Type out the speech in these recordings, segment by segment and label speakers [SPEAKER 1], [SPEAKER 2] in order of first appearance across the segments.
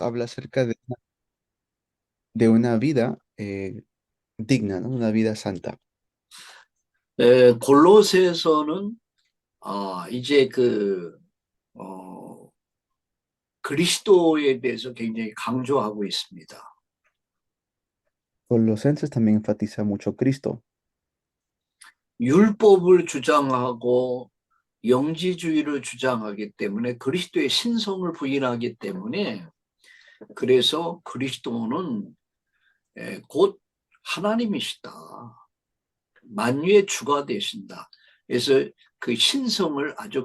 [SPEAKER 1] Habla acerca de una vida digna, ¿no? Una vida santa.
[SPEAKER 2] 골로새서는 이제 그리스도에 대해서 굉장히 강조하고 있습니다.
[SPEAKER 1] Colosenses también enfatiza mucho Cristo.
[SPEAKER 2] 율법을 주장하고 영지주의를 주장하기 때문에 그리스도의 신성을 부인하기 때문에 그래서 그리스도는 곧 하나님이시다. 만유의 주가 되신다. 그래서 그 신성을 아주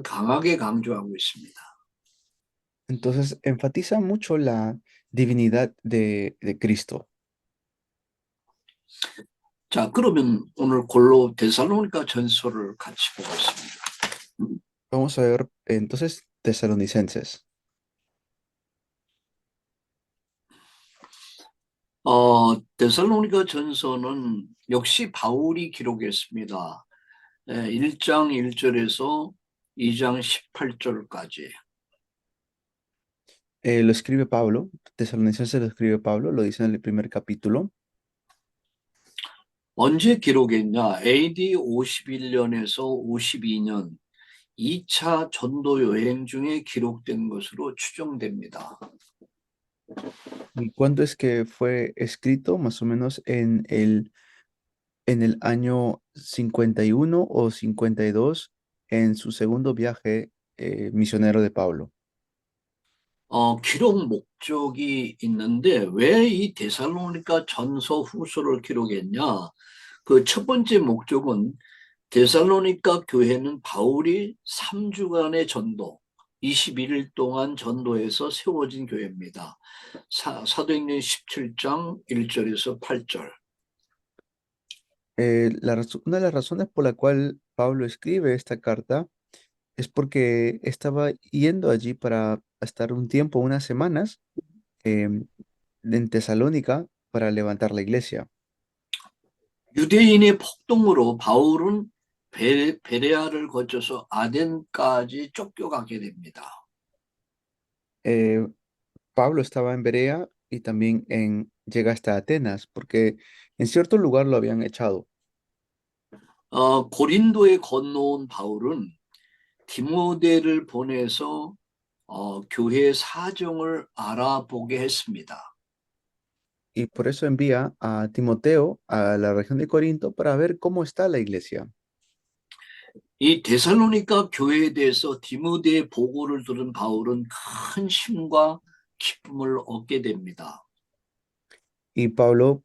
[SPEAKER 2] 강하게 강조하고 있습니다.
[SPEAKER 1] Entonces enfatiza mucho la divinidad de Cristo.
[SPEAKER 2] 자, 그러면 오늘 골로 데살로니가 전서를 같이 보겠습니다.
[SPEAKER 1] Vamos a ver entonces Tesalonicenses.
[SPEAKER 2] 데살로니가 전서는 역시 바울이 기록했습니다. 1장 1절에서 2장 18절까지.
[SPEAKER 1] Lo escribe Pablo, Tesalonicenses lo escribe Pablo, lo dice en el primer capítulo.
[SPEAKER 2] 언제 기록했냐? AD 51년에서 52년 2차 전도 여행 중에 기록된 것으로 추정됩니다.
[SPEAKER 1] ¿Y cuándo es que fue escrito? Más o menos en el año 51 o 52, en su segundo viaje misionero de Pablo.
[SPEAKER 2] 기록 목적이 있는데 왜 이 데살로니가 전서 후서를 기록했냐? 그 첫 번째 목적은 데살로니가 교회는 바울이 3주간의 전도, 21일 동안 전도해서 세워진 교회입니다. 사도행전 17장 1절에서 8절.
[SPEAKER 1] Una de las razones por la cual Pablo escribe esta carta es porque estaba yendo allí para estar un tiempo, unas semanas, em, en Tesalónica para levantar la iglesia.
[SPEAKER 2] 유대인의 폭동으로 바울은 베레아를 거쳐서 아덴까지 쫓겨가게 됩니다.
[SPEAKER 1] Eh, Pablo estaba en Berea y también llega hasta Atenas, porque en cierto lugar lo habían echado.
[SPEAKER 2] 고린도에 건너온 바울은 디모데를 보내서 교회 사정을 알아보게 했습니다.
[SPEAKER 1] Y por eso envía a Timoteo a la región de Corinto para ver cómo está la iglesia.
[SPEAKER 2] 이 데살로니가 교회에 대해서 디모데의 보고를 들은 바울은 큰 힘과 기쁨을 얻게 됩니다.
[SPEAKER 1] Y Pablo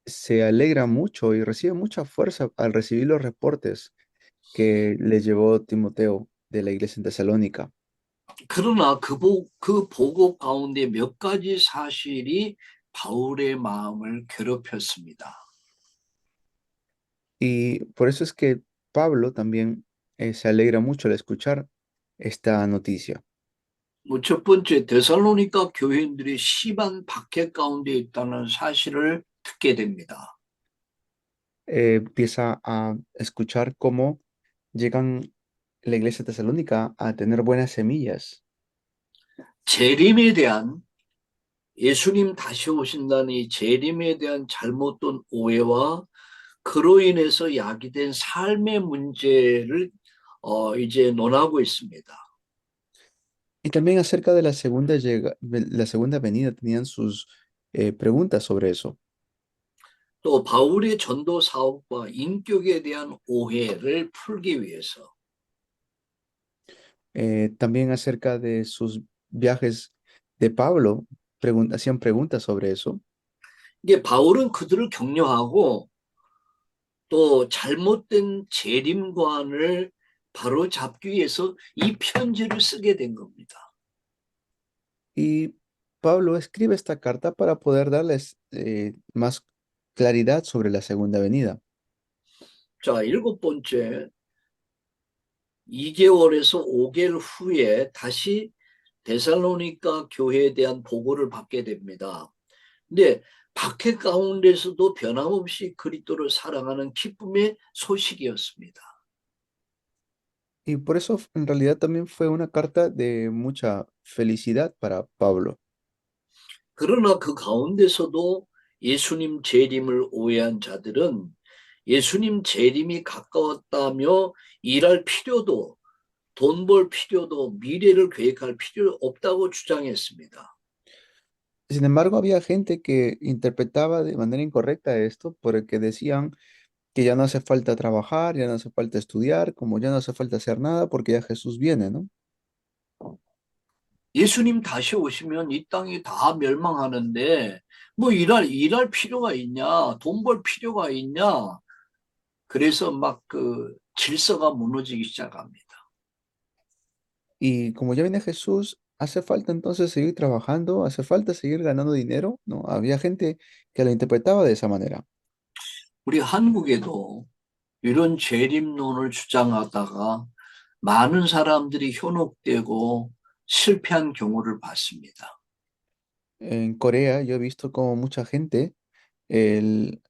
[SPEAKER 1] se alegra mucho y recibe mucha fuerza al recibir los reportes que le llevó Timoteo de la iglesia en Tesalónica.
[SPEAKER 2] 그러나 그 보고 가운데 몇 가지 사실이 바울의 마음을 괴롭혔습니다.
[SPEAKER 1] Y por eso es que Pablo también se alegra mucho al escuchar esta noticia.
[SPEAKER 2] 첫 번째, 데살로니가 교회인들이 심한 박해 가운데 있다는 사실을 듣게 됩니다.
[SPEAKER 1] Empieza a escuchar cómo llegan la iglesia tesalónica a tener buenas semillas.
[SPEAKER 2] 재림에 대한 예수님 다시 오신다는 이 재림에 대한 잘못된 오해와 그로 인해서 야기된 삶의 문제를 이제 논하고 있습니다.
[SPEAKER 1] Y también acerca de la segunda venida tenían sus preguntas sobre eso.
[SPEAKER 2] 또 바울의 전도 사업과 인격에 대한 오해를 풀기 위해서
[SPEAKER 1] También acerca de sus viajes de Pablo, hacían preguntas sobre eso.
[SPEAKER 2] 이게 바울은 그들을 격려하고 또 잘못된 재림관을 바로 잡기 위해서 이 편지를 쓰게 된 겁니다.
[SPEAKER 1] Y Pablo escribe esta carta para poder darles más claridad sobre la segunda venida.
[SPEAKER 2] 자, 일곱 번째, 2개월에서 5개월 후에 다시 데살로니가 교회에 대한 보고를 받게 됩니다. 근데 박해 가운데서도 변함없이 그리스도를 사랑하는 기쁨의 소식이었습니다.
[SPEAKER 1] Y por eso en realidad también fue una carta de mucha felicidad para Pablo.
[SPEAKER 2] 그러나 그 가운데서도 예수님 재림을 오해한 자들은 예수님 재림이 가까웠다며 일할 필요도, 돈 벌 필요도, 미래를 계획할 필요 없다고 주장했습니다.
[SPEAKER 1] Sin embargo, había gente que interpretaba de manera incorrecta esto porque decían que ya no hace falta trabajar, ya no hace falta estudiar, como ya no hace falta hacer nada porque ya Jesús viene, ¿no?
[SPEAKER 2] 예수님 다시 오시면 이 땅이 다 멸망하는데 뭐 일할 필요가 있냐? 돈 벌 필요가 있냐? 그래서 막 그 질서가 무너지기 시작합니다.
[SPEAKER 1] Y como ya viene Jesús, hace falta entonces seguir trabajando, hace falta seguir ganando dinero, ¿no? Había gente que lo interpretaba de esa manera.
[SPEAKER 2] 우리 한국에도 이런 재림론을 주장하다가 많은 사람들이 현혹되고 실패한 경우를 봤습니다.
[SPEAKER 1] En Corea yo he visto como mucha gente, el,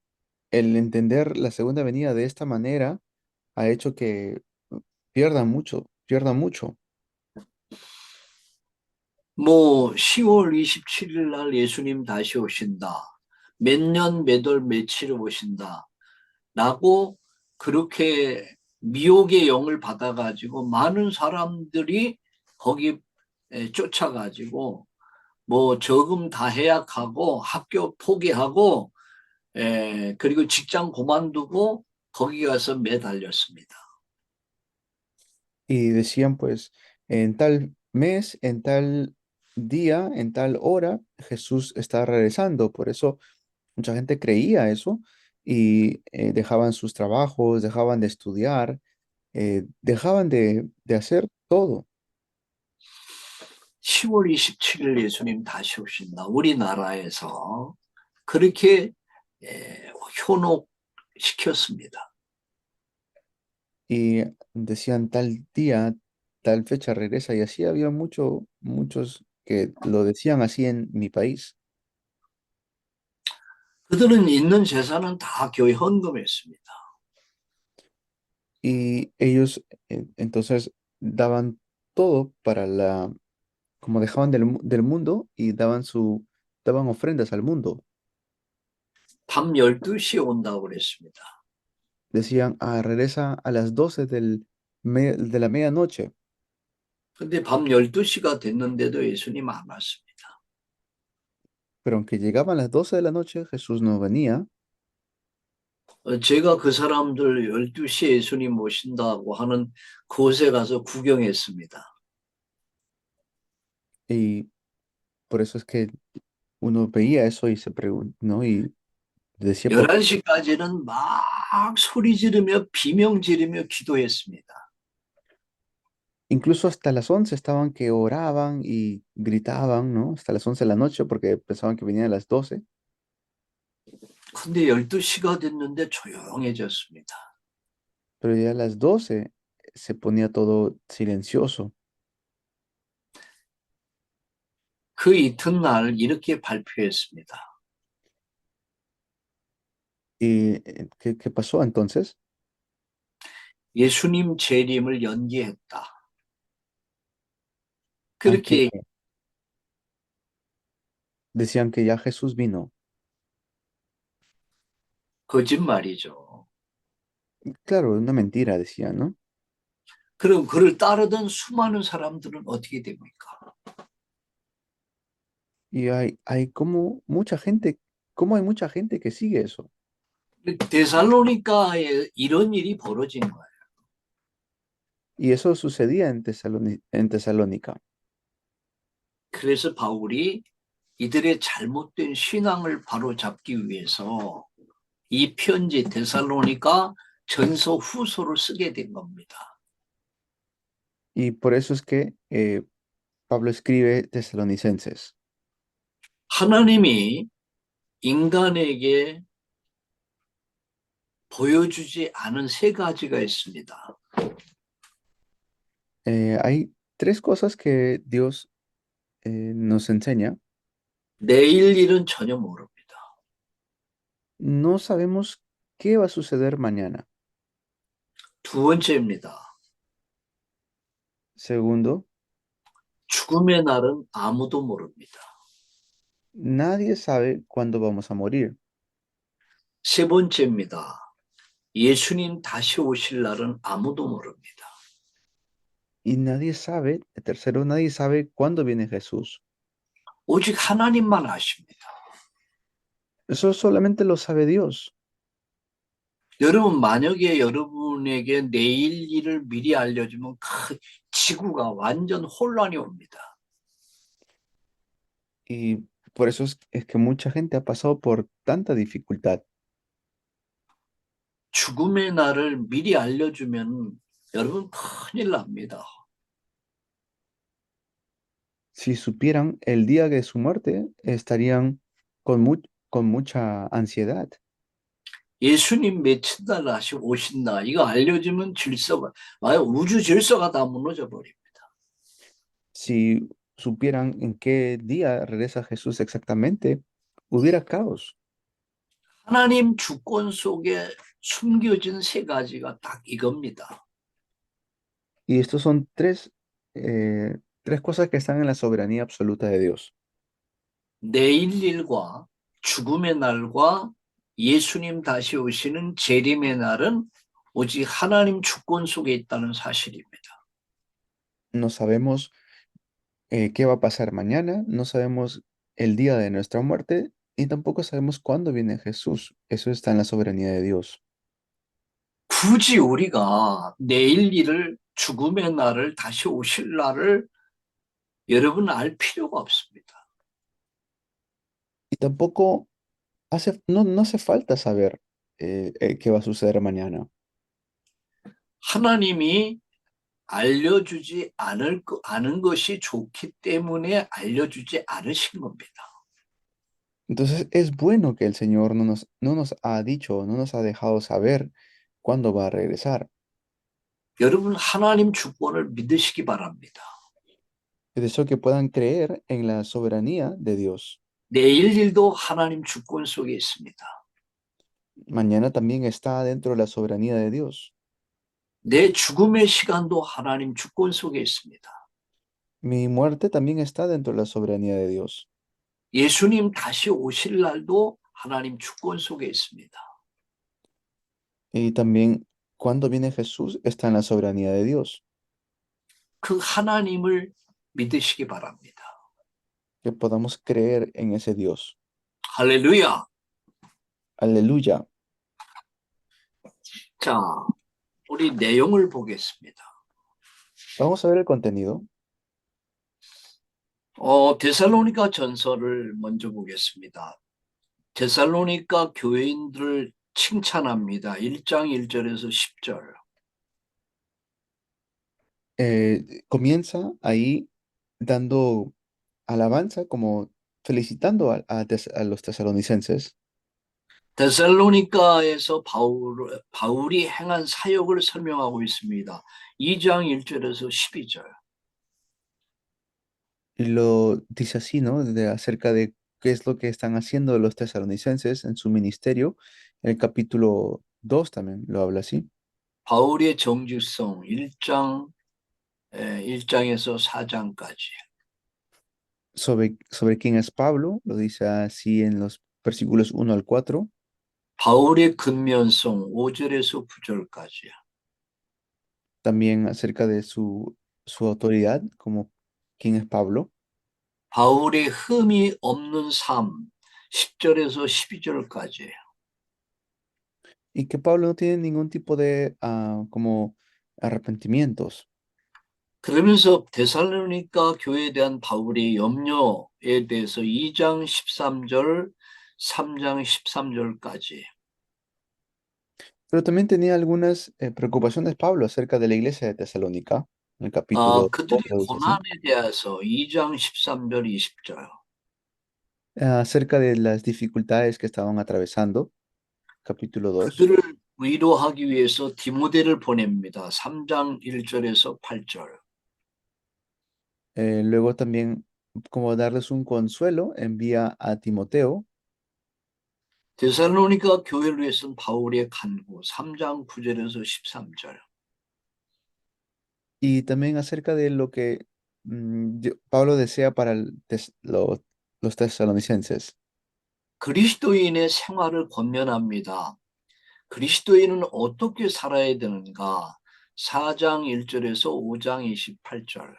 [SPEAKER 1] el entender la segunda venida de esta manera ha hecho que pierdan mucho, pierdan mucho.
[SPEAKER 2] 뭐 10월 27일 날 예수님 다시 오신다. 몇 년, 몇 월, 며칠을 오신다. 라고 그렇게 미혹의 영을 받아가지고 많은 사람들이 거기 쫓아가지고 뭐 저금 다 해약하고 학교 포기하고 그리고 직장 그만두고 거기 가서 매달렸습니다.
[SPEAKER 1] Y decían pues, en tal mes, en tal día, en tal hora, Jesús está regresando. Por eso mucha gente creía eso y dejaban sus trabajos, dejaban de estudiar, dejaban de hacer todo.
[SPEAKER 2] 10월 27일 예수님 다시 오신다. 우리나라에서 그렇게 현혹시켰습니다.
[SPEAKER 1] Y decían tal día, tal fecha regresa. Y así había muchos que lo decían así en mi país.
[SPEAKER 2] 그들은 있는 재산은 다 교회 헌금했습니다.
[SPEAKER 1] Y ellos entonces daban todo para como dejaban del mundo y daban ofrendas al mundo.
[SPEAKER 2] 밤 12시에 온다고 그랬습니다.
[SPEAKER 1] Decían, regresa a las 12 de la medianoche.
[SPEAKER 2] 근데 밤 12시가 됐는데도 예수님 안 왔습니다.
[SPEAKER 1] Pero aunque llegaban las 12 de la noche, Jesús no venía.
[SPEAKER 2] 제가 그 사람들 12시에 예수님 오신다고 하는 곳에 가서 구경했습니다.
[SPEAKER 1] Y por eso es que uno veía eso y se preguntó, ¿no? Y decía, ¿por qué?
[SPEAKER 2] 11시까지는 막 소리 지르며 비명 지르며 기도했습니다.
[SPEAKER 1] Incluso hasta las 11 estaban que oraban y gritaban, ¿no? Hasta las 11 de la noche porque pensaban que venían a las 12.
[SPEAKER 2] 근데 12시가 됐는데 조용해졌습니다.
[SPEAKER 1] Pero ya a las 12 se ponía todo silencioso.
[SPEAKER 2] 그 이튿날 이렇게 발표했습니다.
[SPEAKER 1] ¿Y qué pasó entonces?
[SPEAKER 2] 예수님 재림을 연기했다.
[SPEAKER 1] Que
[SPEAKER 2] 그렇게
[SPEAKER 1] decían que ya Jesús vino.
[SPEAKER 2] 거짓말이죠.
[SPEAKER 1] Claro, una mentira, decían, ¿no?
[SPEAKER 2] 그럼 그를 따르던 수많은 사람들은 어떻게 됩니까?
[SPEAKER 1] Y hay como mucha gente, ¿cómo hay mucha gente que sigue eso?
[SPEAKER 2] 데살로니가에 이런 일이 벌어진 거예요.
[SPEAKER 1] Y eso sucedía en Tesalónica.
[SPEAKER 2] 그래서 바울이 이들의 잘못된 신앙을 바로잡기 위해서 이 편지 데살로니가 전서 후서를 쓰게 된 겁니다.
[SPEAKER 1] Y por eso es que Pablo escribe Tesalonicenses.
[SPEAKER 2] 하나님이 인간에게 보여주지 않은 세 가지가 있습니다.
[SPEAKER 1] Hay tres cosas que Dios nos enseña.
[SPEAKER 2] 내일 일은 전혀 모릅니다.
[SPEAKER 1] No sabemos qué va a suceder mañana.
[SPEAKER 2] 두 번째입니다.
[SPEAKER 1] Segundo,
[SPEAKER 2] 죽음의 날은 아무도 모릅니다.
[SPEAKER 1] nadie sabe cuándo vamos a morir.
[SPEAKER 2] 세 번째입니다. 예수님 다시 오실 날은 아무도 모릅니다.
[SPEAKER 1] Y nadie sabe, tercero, nadie sabe cuándo viene Jesús.
[SPEAKER 2] 오직 하나님만 아십니다.
[SPEAKER 1] Eso solamente lo sabe Dios.
[SPEAKER 2] 여러분, 만약에 여러분에게 내일 일을 미리 알려주면 지구가 완전 혼란이 옵니다.
[SPEAKER 1] Y por eso es que mucha gente ha pasado por tanta dificultad.
[SPEAKER 2] 죽음의 날을 미리 알려주면 여러분 큰일 납니다.
[SPEAKER 1] Si supieran el día de su muerte, estarían con mucha ansiedad.
[SPEAKER 2] 예수님 며칠 날 오신다. 이거 알려주면 질서가, 우주 질서가 다 무너져 버립니다.
[SPEAKER 1] Si supieran en qué día regresa Jesús exactamente, hubiera caos.
[SPEAKER 2] 하나님 주권 속에 숨겨진 세 가지가 딱 이겁니다.
[SPEAKER 1] Y estos son tres cosas que están en la soberanía absoluta de Dios.
[SPEAKER 2] 내일 일과 죽음의 날과 예수님 다시 오시는 재림의 날은 오직 하나님 주권 속에 있다는 사실입니다.
[SPEAKER 1] No sabemos qué va a pasar mañana, no sabemos el día de nuestra muerte y tampoco sabemos cuándo viene Jesús. Eso está en la soberanía de Dios.
[SPEAKER 2] 굳이 우리가 내일 일을 죽음의 날을 다시 오실 날을 여러분 알 필요가 없습니다.
[SPEAKER 1] Y tampoco no hace falta saber qué va a suceder mañana.
[SPEAKER 2] 하나님이 알려주지 않은 것이 좋기 때문에 알려주지 않으신 겁니다.
[SPEAKER 1] Entonces es bueno que el Señor no nos ha dicho, no nos ha dejado saber cuándo va a regresar.
[SPEAKER 2] 여러분 하나님 주권을 믿으시기 바랍니다.
[SPEAKER 1] Es eso que puedan creer en la soberanía de Dios.
[SPEAKER 2] 내일 일도 하나님 주권 속에 있습니다.
[SPEAKER 1] Mañana también está dentro de la soberanía de Dios.
[SPEAKER 2] 내 죽음의 시간도 하나님 주권 속에 있습니다.
[SPEAKER 1] Mi muerte también está dentro de la soberanía de Dios.
[SPEAKER 2] 예수님 다시 오실 날도 하나님 주권 속에 있습니다.
[SPEAKER 1] Y también cuando viene Jesús está en la soberanía de Dios.
[SPEAKER 2] 그 하나님을 믿으시기 바랍니다.
[SPEAKER 1] Que podamos creer en ese Dios.
[SPEAKER 2] 할렐루야.
[SPEAKER 1] Aleluya.
[SPEAKER 2] 자, 우리 내용을 보겠습니다.
[SPEAKER 1] Vamos a ver el contenido.
[SPEAKER 2] 데살로니가 전서를 먼저 보겠습니다. 데살로니가 교인들을 칭찬합니다. 1장 1절에서 10절.
[SPEAKER 1] Comienza ahí dando alabanza, como felicitando a los tesalonicenses.
[SPEAKER 2] 데살로니가에서 바울이 행한 사역을 설명하고 있습니다. 2장 1절에서 12절.
[SPEAKER 1] Y lo dice así, ¿no? Acerca de qué es lo que están haciendo los tesalonicenses en su ministerio. El capítulo 2 también lo habla así.
[SPEAKER 2] 바울의 정직성 1장에서 4장까지.
[SPEAKER 1] Sobre quién es Pablo, lo dice así en los versículos 1 al 4.
[SPEAKER 2] 바울의 근면성 5절에서 9절까지.
[SPEAKER 1] También acerca de su autoridad, como quién es Pablo.
[SPEAKER 2] 바울의 흠이 없는 삶 10절에서 12절까지.
[SPEAKER 1] Y que Pablo no tiene ningún tipo de como arrepentimientos.
[SPEAKER 2] 그러면서 데살로니가 교회에 대한 바울의 염려에 대해서 2장 13절, 3장 13절까지.
[SPEAKER 1] Pero también tenía algunas preocupaciones Pablo acerca de la iglesia de Tesalónica, en el capítulo
[SPEAKER 2] 그들의
[SPEAKER 1] 2 lo dice así.
[SPEAKER 2] 고난에 대해서 2장 13절, 20절.
[SPEAKER 1] Acerca de las dificultades que estaban atravesando, capítulo 2.
[SPEAKER 2] 그들을 위로하기 위해서 디모데를 보냅니다. 3장 1절에서 8절.
[SPEAKER 1] Luego también, como darles un consuelo, envía a Timoteo.
[SPEAKER 2] 데살로니가 교회를 위해 쓴 바울의 간구 3장 9절에서 13절.
[SPEAKER 1] Y también acerca de lo que Pablo desea para los tesalonicenses.
[SPEAKER 2] 그리스도인의 생활을 권면합니다. 그리스도인은 어떻게 살아야 되는가? 4장 1절에서 5장 28절.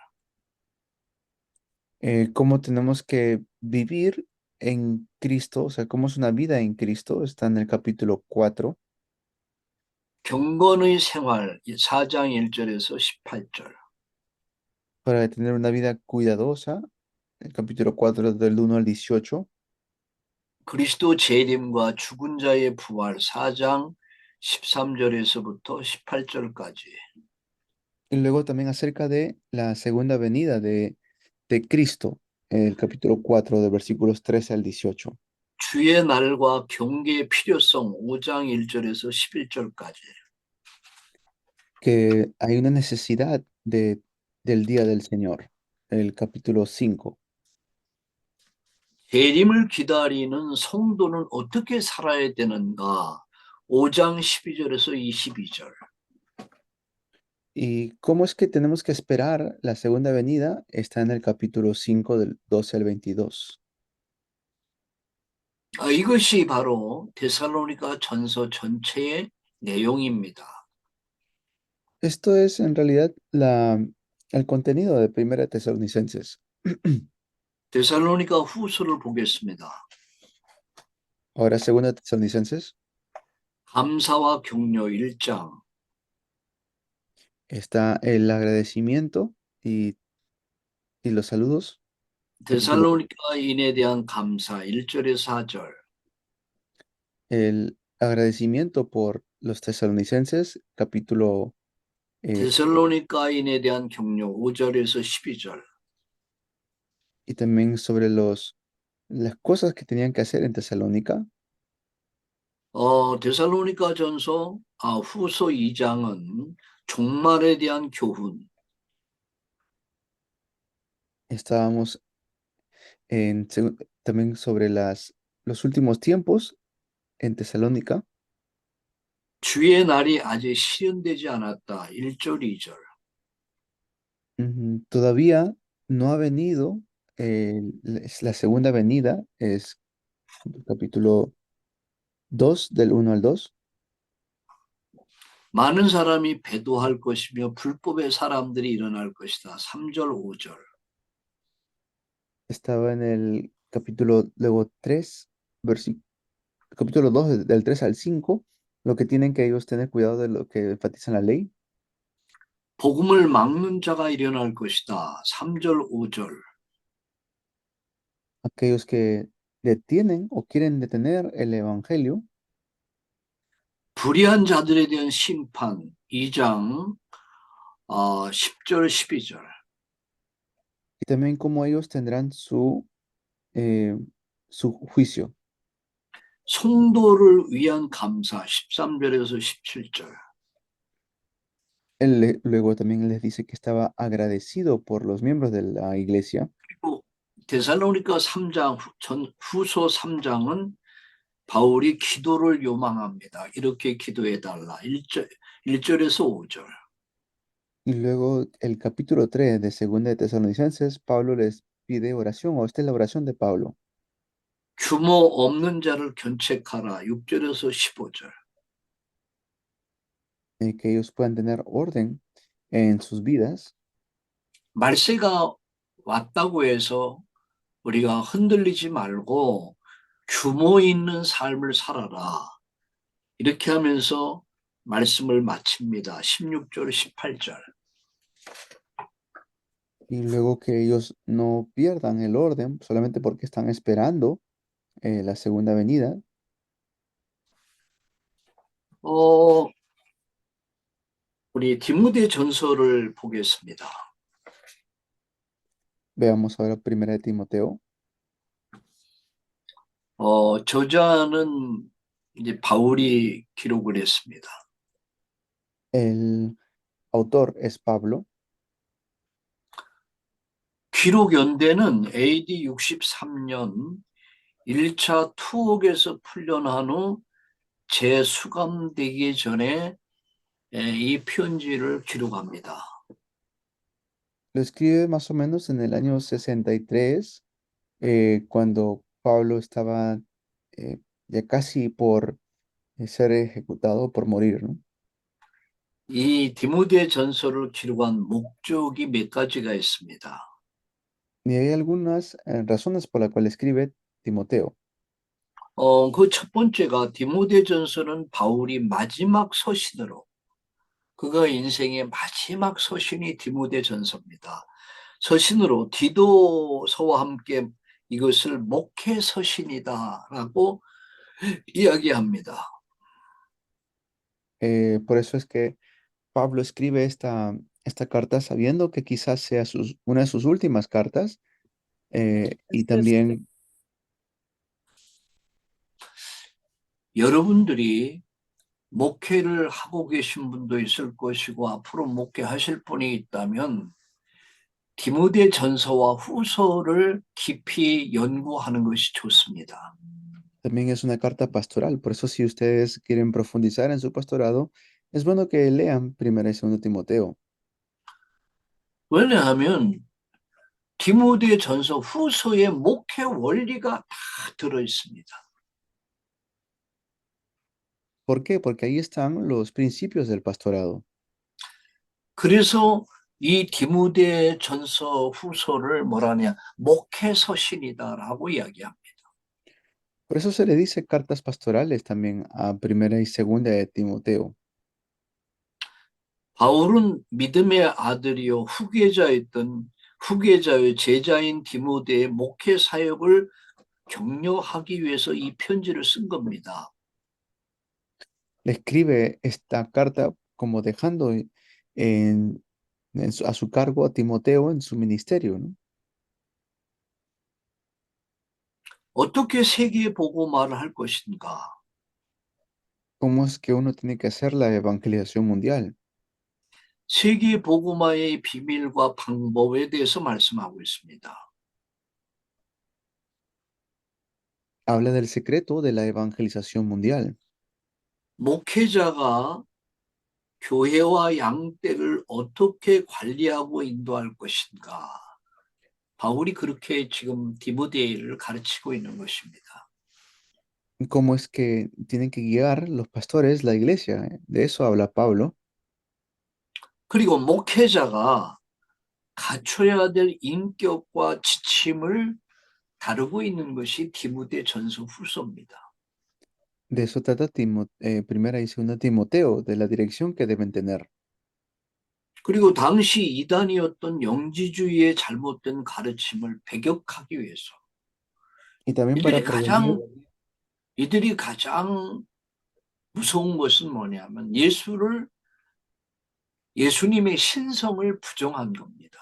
[SPEAKER 1] Cómo tenemos que vivir en Cristo, o sea, cómo es una vida en Cristo, está en el capítulo 4,
[SPEAKER 2] 경건의 생활 4장 1절에서 18절.
[SPEAKER 1] para tener una vida cuidadosa, el capítulo 4 del 1 al 18.
[SPEAKER 2] 그리스도 재림과 죽은 자의 부활 4장 13절에서부터 18절까지.
[SPEAKER 1] Y luego también acerca de la segunda venida de Cristo, el capítulo 4 de versículos 13 al 18.
[SPEAKER 2] 주의 날과 경계의 필요성 5장 1절에서 11절까지.
[SPEAKER 1] Que hay una necesidad del día del Señor, el capítulo 5.
[SPEAKER 2] 재림을 기다리는 성도는 어떻게 살아야 되는가? 5장 12절에서 22절.
[SPEAKER 1] ¿Y cómo es que tenemos que esperar la segunda venida? Está en el capítulo 5 del 12 al 22.
[SPEAKER 2] 이것이 바로 데살로니가 전서 전체의 내용입니다.
[SPEAKER 1] Esto es en realidad el contenido de Primera Tesalonicenses.
[SPEAKER 2] 데살로니가 후서를 보겠습니다.
[SPEAKER 1] Ahora, Segunda Tesalonicenses,
[SPEAKER 2] 감사와 격려 1장.
[SPEAKER 1] está el agradecimiento y los saludos. Capítulo,
[SPEAKER 2] 데살로니가인에 대한 감사 1절에서 4절.
[SPEAKER 1] el agradecimiento por los tesalonicenses, capítulo
[SPEAKER 2] 데살로니가인에 대한 격려 5절에서 12절.
[SPEAKER 1] y también sobre las cosas que tenían que hacer en Tesalónica.
[SPEAKER 2] 데살로니가 전서 후서 2장은 종말에 대한 교훈.
[SPEAKER 1] Estábamos también sobre los últimos tiempos en Tesalónica.
[SPEAKER 2] 주의 날이 아직 실현되지 않았다. 1절, 2절.
[SPEAKER 1] Todavía no ha venido es la segunda venida, es el capítulo 2 del 1 al 2.
[SPEAKER 2] 많은 사람이 배도할 것이며 불법의 사람들이 일어날 것이다. 3절, 5절.
[SPEAKER 1] Estaba en el capítulo luego 3, capítulo 2 del 3 al 5, lo que tienen que ellos tener cuidado de lo que enfatizan la ley.
[SPEAKER 2] 복음을 막는 자가 일어날 것이다. 3절, 5절.
[SPEAKER 1] Aquellos que detienen o quieren detener el evangelio.
[SPEAKER 2] 불의한 자들에 대한 심판 2장 10절, 12절.
[SPEAKER 1] Y también cómo ellos tendrán su juicio.
[SPEAKER 2] 성도를 위한 감사 13절에서 17절.
[SPEAKER 1] Él luego también les dice que estaba agradecido por los miembros de la iglesia.
[SPEAKER 2] 그리고 데살로니가 3장 후서 3장은 바울이 기도를 요망합니다. 이렇게 기도해 달라. 1절에서 5절.
[SPEAKER 1] Y luego el capítulo 3 de Segunda de Tesalonicenses, Pablo les pide oración, o esta es la oración de Pablo,
[SPEAKER 2] 규모 없는 자를 견책하라. 6절에서 15절.
[SPEAKER 1] que ellos puedan tener orden en sus vidas.
[SPEAKER 2] 말세가 왔다고 해서 우리가 흔들리지 말고 규모 있는 삶을 살아라. 이렇게 하면서 말씀을 마칩니다. 16절, 18절.
[SPEAKER 1] Y luego que ellos no pierdan el orden solamente porque están esperando la segunda venida.
[SPEAKER 2] 우리 디모데 전서를 보겠습니다.
[SPEAKER 1] Veamos ahora Primera de Timoteo.
[SPEAKER 2] 저자는 이제 바울이 기록을 했습니다.
[SPEAKER 1] El autor es Pablo.
[SPEAKER 2] 기록 연대는 AD 63년 1차 투옥에서 풀려난 후 재수감되기 전에 이 편지를 기록합니다.
[SPEAKER 1] Lo escribe más o menos en el año 63, cuando Pablo estaba eh, ya casi por ser ejecutado, por morir, ¿no?
[SPEAKER 2] 이 디모데 전서를 기록한 목적이 몇 가지가 있습니다.
[SPEAKER 1] Y hay algunas razones por las cuales escribe Timoteo.
[SPEAKER 2] 그 첫 번째가 디모데 전서는 바울이 마지막 서신으로 그가 인생의 마지막 서신이 디모데 전서입니다. 서신으로 디도서와 함께 이것을 목회 서신이다라고 이야기합니다.
[SPEAKER 1] Por eso es que Pablo escribe esta carta sabiendo que quizás sea una de sus últimas cartas, y también
[SPEAKER 2] 여러분들이 목회를 하고 계신 분도 있을 것이고 앞으로 목회하실 분이 있다면 디모데 전서와 후서를 깊이 연구하는 것이 좋습니다.
[SPEAKER 1] también es una carta pastoral. Por eso si ustedes quieren profundizar en su pastorado, es bueno que lean Primera y Segunda Timoteo.
[SPEAKER 2] 왜냐하면 디모데 전서 후서의 목회 원리가 다 들어 있습니다.
[SPEAKER 1] ¿Por qué? Porque ahí están los principios del pastorado.
[SPEAKER 2] 그래서 이 디모데 전서 후서를 뭐라냐 목회 서신이다라고 이야기합니다.
[SPEAKER 1] Por eso se le dice cartas pastorales también a Primera y Segunda de Timoteo.
[SPEAKER 2] 바울은 믿음의 아들이요 후계자의 제자인 디모데의 목회 사역을 격려하기 위해서 이 편지를 쓴 겁니다.
[SPEAKER 1] Le escribe esta carta como dejando a su cargo a Timoteo en su ministerio, ¿no?
[SPEAKER 2] 어떻게 세계 복음화를 할 것인가?
[SPEAKER 1] ¿Cómo es que uno tiene que hacer la evangelización mundial?
[SPEAKER 2] 세계 복음화의 비밀과 방법에 대해서 말씀하고 있습니다.
[SPEAKER 1] Habla del secreto de la evangelización mundial.
[SPEAKER 2] 목회자가 교회와 양떼를 어떻게 관리하고 인도할 것인가? 바울이 그렇게 지금 디모데를 가르치고 있는 것입니다.
[SPEAKER 1] ¿Cómo es que tienen que guiar los pastores la iglesia? De eso habla Pablo.
[SPEAKER 2] 그리고 목회자가 갖춰야 될 인격과 지침을 다루고 있는 것이 디모데 전서 후서입니다.
[SPEAKER 1] De eso trata Primera y Segunda Timoteo, de la dirección que deben tener.
[SPEAKER 2] 그리고 당시 이단이었던 영지주의의 잘못된 가르침을 배격하기 위해서
[SPEAKER 1] Y también para
[SPEAKER 2] 이들이
[SPEAKER 1] prevenir,
[SPEAKER 2] 가장 이들이 가장 무서운 것은 뭐냐면 예수님의 신성을 부정한 겁니다.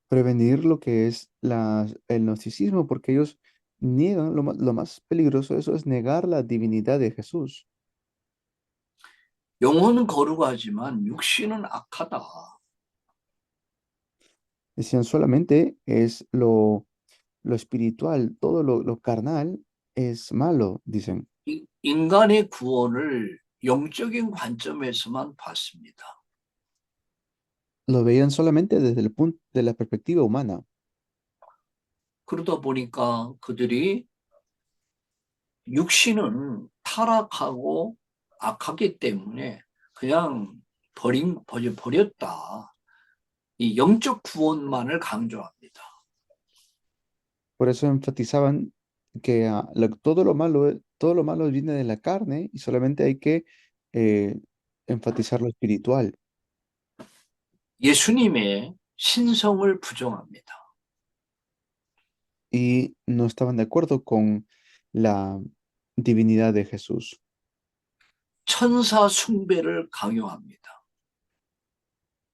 [SPEAKER 1] prevenir lo que es el gnosticismo, porque ellos niegan, lo más peligroso de eso es negar la divinidad de Jesús.
[SPEAKER 2] 영혼은 거룩하지만 육신은 악하다.
[SPEAKER 1] Decían solamente es lo espiritual, todo lo carnal es malo, dicen.
[SPEAKER 2] 인간의 구원을 영적인 관점에서만 봤습니다.
[SPEAKER 1] Lo veían solamente desde el punto de la perspectiva humana.
[SPEAKER 2] 그러다 보니까 그들이 육신은 타락하고 악하기 때문에 그냥 버렸다. 이 영적 구원만을 강조합니다.
[SPEAKER 1] Por eso enfatizaban que todo lo malo viene de la carne y solamente hay que eh, enfatizar lo espiritual.
[SPEAKER 2] 예수님의 신성을 부정합니다.
[SPEAKER 1] Y no estaban de acuerdo con la divinidad de Jesús.
[SPEAKER 2] 천사 숭배를 강요합니다.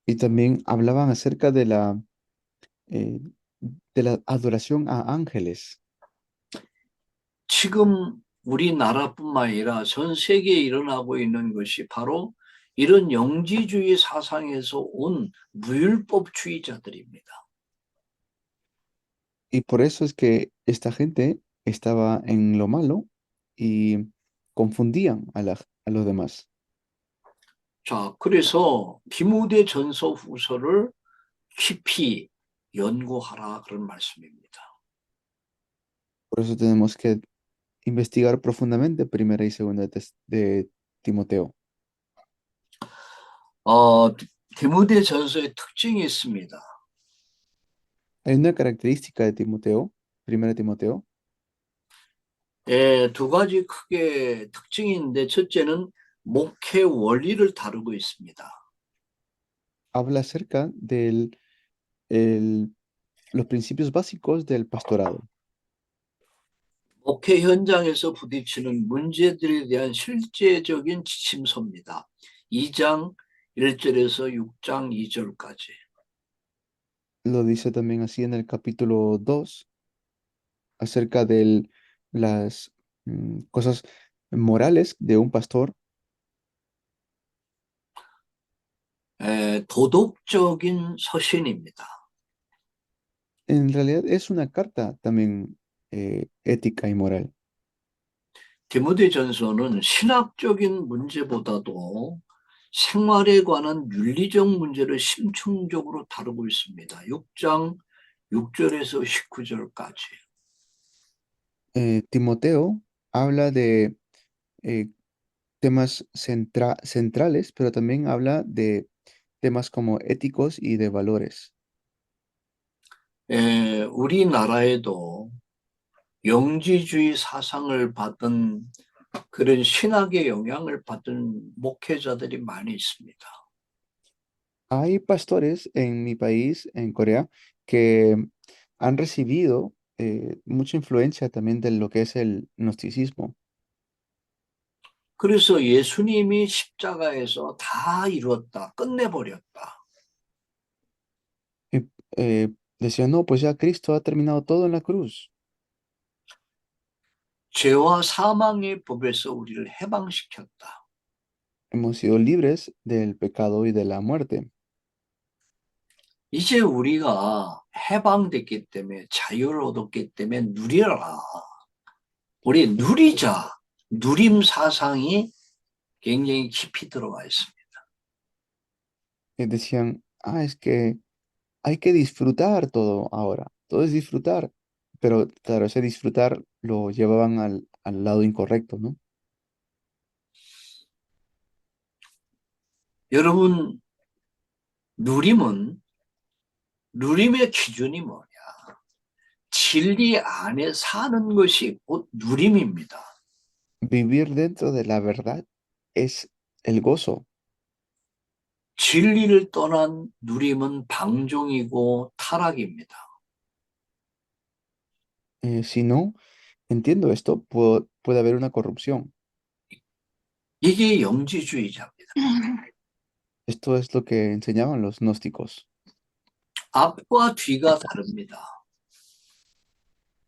[SPEAKER 1] Y también hablaban acerca eh, de la adoración a ángeles.
[SPEAKER 2] 지금 우리나라뿐만 아니라 전 세계에 일어나고 있는 것이 바로 이런 영지주의 사상에서 온 무율법주의자들입니다.
[SPEAKER 1] Y por eso es que esta gente estaba en lo malo y confundían a los demás.
[SPEAKER 2] 자, 그래서 디모데 전서 후서를 깊이 연구하라 그런 말씀입니다.
[SPEAKER 1] Por eso tenemos que investigar profundamente primera y segunda de Timoteo.
[SPEAKER 2] 어, 디모데 전서의 특징이 있습니다.
[SPEAKER 1] Hay una característica de Timoteo, primera Timoteo,
[SPEAKER 2] 예, 두 가지 크게 특징인데 첫째는 목회 원리를 다루고 있습니다.
[SPEAKER 1] habla acerca de los principios básicos del pastorado.
[SPEAKER 2] 목회 현장에서 부딪히는 문제들에 대한 실제적인 지침서입니다. 2장 1절에서 6장 2절까지.
[SPEAKER 1] Lo dice también así en el capítulo 2 acerca de las cosas morales de un pastor.
[SPEAKER 2] 도덕적인 서신입니다.
[SPEAKER 1] En realidad es una carta también ética y moral.
[SPEAKER 2] 디모데전서는 신학적인 문제보다도 생활에 관한 윤리적 문제를 심층적으로 다루고 있습니다. 6장 6절에서 19절까지.
[SPEAKER 1] Timoteo habla de eh, temas centrales, pero también habla de temas como éticos y de valores.
[SPEAKER 2] 우리나라에도 영지주의 사상을 받은 그런 신학의 영향을 받은 목회자들이 많이 있습니다.
[SPEAKER 1] Hay pastores en mi país, en Corea, que han recibido mucha influencia también de lo que es el gnosticismo.
[SPEAKER 2] 그래서 예수님이 십자가에서 다 이루었다, 끝내버렸다.
[SPEAKER 1] Y, decían, no, pues ya Cristo ha terminado todo en la cruz.
[SPEAKER 2] 죄와 사망의 법에서 우리를 해방시켰다.
[SPEAKER 1] Hemos sido libres del pecado y de la muerte.
[SPEAKER 2] 이제 우리가 해방됐기 때문에 자유를 얻었기 때문에 누리라. 우리 누리자. 누림 사상이 굉장히 깊이 들어와 있습니다.
[SPEAKER 1] Y decían, ah, es que hay que disfrutar todo ahora. Todo es disfrutar. Pero claro, ese disfrutar lo llevaban al lado incorrecto, ¿no?
[SPEAKER 2] 여러분, 누림은 누림의 기준이 뭐냐? 진리 안에 사는 것이 곧 누림입니다.
[SPEAKER 1] Vivir dentro de la verdad es el gozo.
[SPEAKER 2] 진리를 떠난 누림은 방종이고 타락입니다.
[SPEAKER 1] Si no entiendo esto, puede haber una corrupción.
[SPEAKER 2] 이게 영지주의자입니다.
[SPEAKER 1] Esto es lo que enseñaban los gnósticos.
[SPEAKER 2] 앞과 뒤가 다릅니다.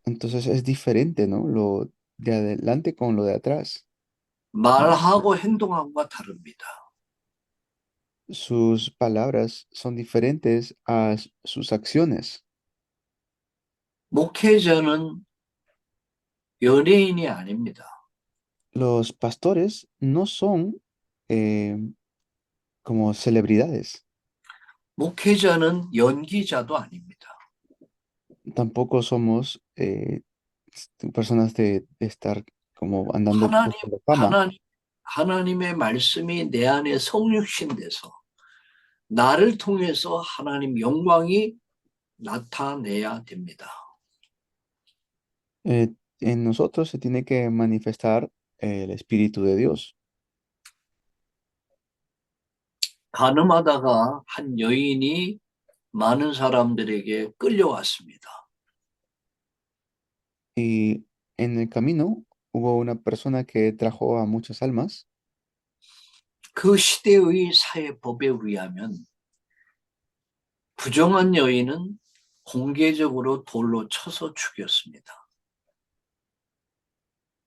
[SPEAKER 1] Entonces es diferente, ¿no? Lo de adelante con lo de atrás.
[SPEAKER 2] 말하고 행동하고가 다릅니다.
[SPEAKER 1] Sus palabras son diferentes a sus acciones.
[SPEAKER 2] 목회자는 연예인이 아닙니다.
[SPEAKER 1] Los pastores no son eh, como celebridades.
[SPEAKER 2] 목회자는 연기자도 아닙니다.
[SPEAKER 1] Tampoco somos personas de estar como andando
[SPEAKER 2] 하나님,
[SPEAKER 1] buscando fama.
[SPEAKER 2] 하나님, 하나님의 말씀이 내 안에 성육신 돼서 나를 통해서 하나님 영광이 나타내야 됩니다.
[SPEAKER 1] En nosotros se tiene que manifestar el Espíritu de Dios.
[SPEAKER 2] 가늠하다가 한 여인이 많은 사람들에게 끌려왔습니다.
[SPEAKER 1] Y en el camino hubo una persona que trajo a muchas almas.
[SPEAKER 2] 그 시대의 사회법에 의하면 부정한 여인은 공개적으로 돌로 쳐서 죽였습니다.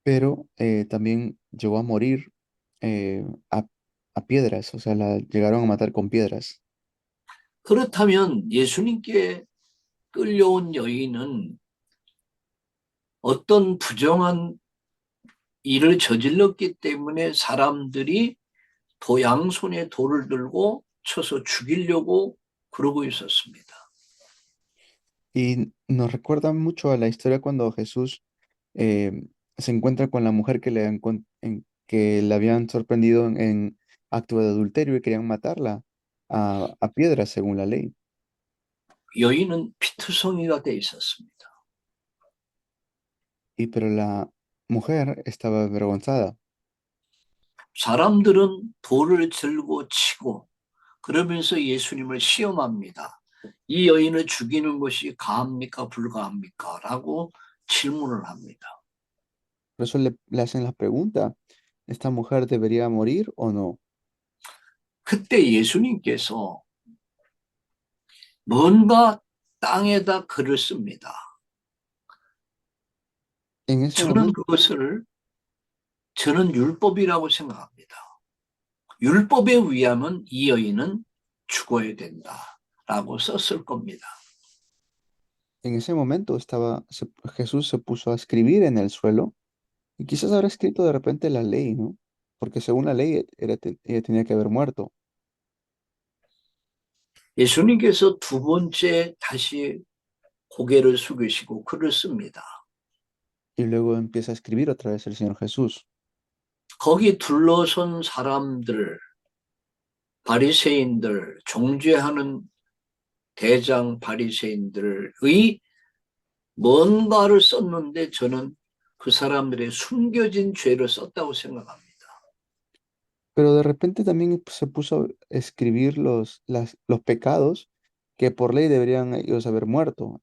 [SPEAKER 1] Pero también llegó a morir eh, a, a piedras, o sea, la llegaron a matar con piedras.
[SPEAKER 2] 그렇다면 예수님께 끌려온 여인은 어떤 부정한 일을 저질렀기 때문에 사람들이 양손에 돌을 들고 쳐서 죽이려고 그러고 있었습니다.
[SPEAKER 1] Y nos recuerda mucho a la historia cuando Jesús eh, se encuentra con la mujer que que le habían sorprendido en acto de adulterio y querían matarla a piedras según la ley.
[SPEAKER 2] 여인은 피투성이가 돼 있었습니다.
[SPEAKER 1] Y pero la mujer estaba avergonzada.
[SPEAKER 2] 사람들은 돌을 들고 치고 그러면서 예수님을 시험합니다. 이 여인을 죽이는 것이 가합니까 불가합니까? 라고 질문을 합니다.
[SPEAKER 1] Por eso le hacen la pregunta, ¿esta mujer debería morir o no?
[SPEAKER 2] 그때 예수님께서 뭔가 땅에다 글을 씁니다.
[SPEAKER 1] En ese
[SPEAKER 2] 저는
[SPEAKER 1] momento,
[SPEAKER 2] 그것을 저는 율법이라고 생각합니다. 율법에 의하면 이 여인은 죽어야 된다라고 썼을 겁니다.
[SPEAKER 1] en ese momento Jesús se puso a escribir en el suelo y quizás habrá escrito de repente la ley, ¿no? Porque según la ley ella tenía que haber muerto.
[SPEAKER 2] 예수님께서 두 번째 다시 고개를 숙이시고 글을 씁니다.
[SPEAKER 1] Y luego empieza a escribir otra vez el Señor Jesús.
[SPEAKER 2] 거기 둘러선 사람들, 바리새인들, 정죄하는 대장 바리새인들의 뭔가를 썼는데 저는 그 사람들의 숨겨진 죄를 썼다고 생각합니다.
[SPEAKER 1] Pero de repente también se puso a escribir los pecados que por ley deberían ellos haber muerto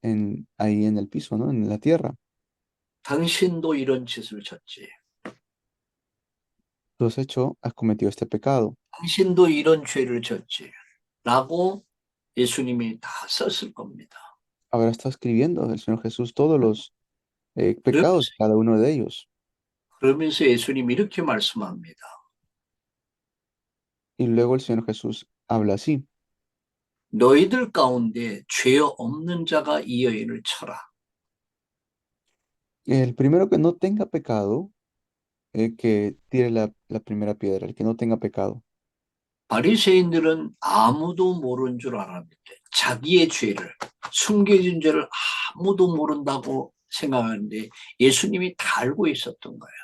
[SPEAKER 1] ahí en el piso, ¿no? En la tierra.
[SPEAKER 2] 당신도 이런 짓을 졌지.
[SPEAKER 1] Tú has cometido este pecado.
[SPEAKER 2] 당신도 이런 죄를 졌지. 라고 예수님이 다 썼을 겁니다.
[SPEAKER 1] Ahora está escribiendo el Señor Jesús todos los pecados
[SPEAKER 2] 그러면서,
[SPEAKER 1] de cada uno de ellos.
[SPEAKER 2] 그러면서 예수님이 이렇게 말씀합니다.
[SPEAKER 1] Y luego el Señor Jesús habla así.
[SPEAKER 2] 너희들 가운데 죄 없는 자가 이 여인을 쳐라.
[SPEAKER 1] El primero que no tenga pecado, que tire la primera piedra, el que no tenga pecado.
[SPEAKER 2] 바리새인들은 아무도 모르는 줄 알았는데 자기의 죄를 숨겨진 죄를 아무도 모른다고 생각하는데 예수님이 다 알고 있었던 거예요.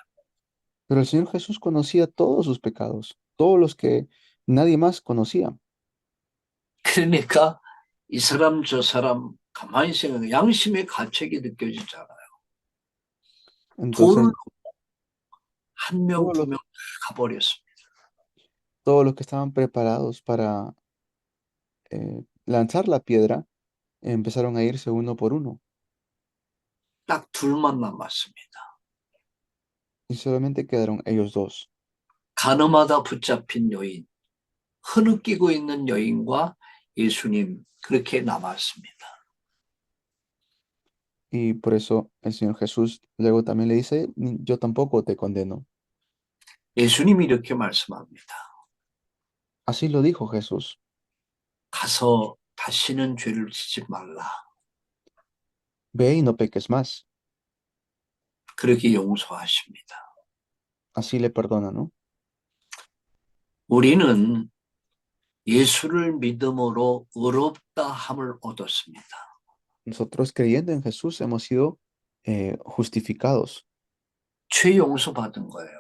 [SPEAKER 1] Pero el Señor Jesús conocía todos sus pecados, todos los que nadie más conocía.
[SPEAKER 2] 그러니까 이 사람 저 사람 가만히 생각해 양심의 가책이 느껴지잖아요.
[SPEAKER 1] Entonces,
[SPEAKER 2] 돌을 한 명,
[SPEAKER 1] todos
[SPEAKER 2] 두
[SPEAKER 1] los,
[SPEAKER 2] 명 가버렸습니다.
[SPEAKER 1] todos los que estaban preparados para lanzar la piedra empezaron a irse uno por uno
[SPEAKER 2] 딱 둘만 남았습니다.
[SPEAKER 1] y solamente quedaron ellos dos.
[SPEAKER 2] 가늠하다 붙잡힌 여인, 흐느끼고 있는 여인과 예수님 그렇게 남았습니다.
[SPEAKER 1] Y por eso el Señor Jesús luego también le dice, Yo tampoco te condeno.
[SPEAKER 2] 예수님이 이렇게 말씀합니다.
[SPEAKER 1] Así lo dijo Jesús.
[SPEAKER 2] 가서 다시는 죄를 지지 말라.
[SPEAKER 1] Ve y no peques más.
[SPEAKER 2] 그렇게 용서하십니다.
[SPEAKER 1] Así le perdona, ¿no?
[SPEAKER 2] 우리는 예수를 믿음으로 의롭다 함을 얻었습니다.
[SPEAKER 1] Nosotros creyendo en Jesús hemos sido justificados.
[SPEAKER 2] 죄 용서받은 거예요.